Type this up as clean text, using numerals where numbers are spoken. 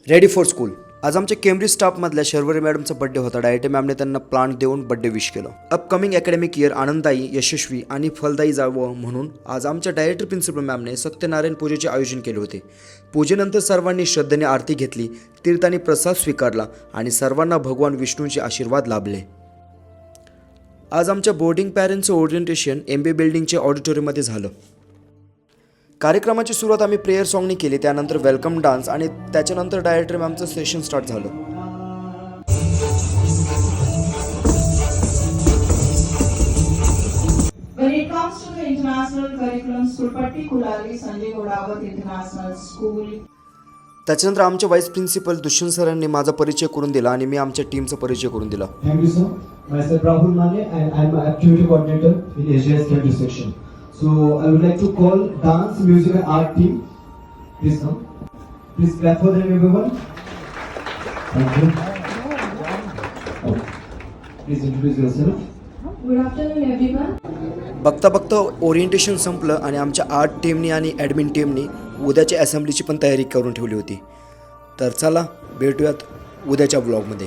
Ready for school. आज आमच्या Cambridge स्टाफमधल्या Sharvari मॅडमचा birthday होता। डायरेक्टर मॅमने त्यांना प्लांट देऊन बड्डे विश केलं। अपकमिंग अकॅडमिक इयर आनंददायी, यशस्वी आणि फलदायी जावं म्हणून आज आमच्या डायरेक्टर प्रिन्सिपल मॅमने सत्यनारायण पूजेचे आयोजन केले होते। पूजेनंतर सर्वांनी श्रद्धेने आरती घेतली, तीर्थाने प्रसाद स्वीकारला आणि सर्वांना भगवान विष्णूंचे आशीर्वाद लाभले। आज आमच्या बोर्डिंग पॅरेंट्सचं ओरिएंटेशन MBA बिल्डिंगच्या ऑडिटोरियममध्ये झालं। कार्यक्रमाची सुरुवात आम्ही प्रेयर सॉंगने केली, त्यानंतर वेलकम डान्स आणि त्याच्यानंतर डायरेक्टर मॅमचं सेशन स्टार्ट झालं। When it comes to the international curriculum school, particularly Sanjay Godawat International School, त्याच्यानंतर आमचे व्हाईस प्रिन्सिपल दुष्यंत सरांनी माझा परिचय करून दिला आणि मी आमच्या टीमचा परिचय करून दिला। Thank you, sir. Myself Rahul Mane and I am activity coordinator in SJS Chemistry section. So I would like to call dance, music and art team. Please come. Please clap for them, everyone. Thank you. Please introduce yourself. good afternoon everyone. बघता बघता orientation संपलं आणि आमच्या art टीमनी आणि admin टीमनी उद्याच्या असेंब्लीची पण तयारी करून ठेवली होती। तर चला भेटूयात उद्याच्या ब्लॉगमध्ये।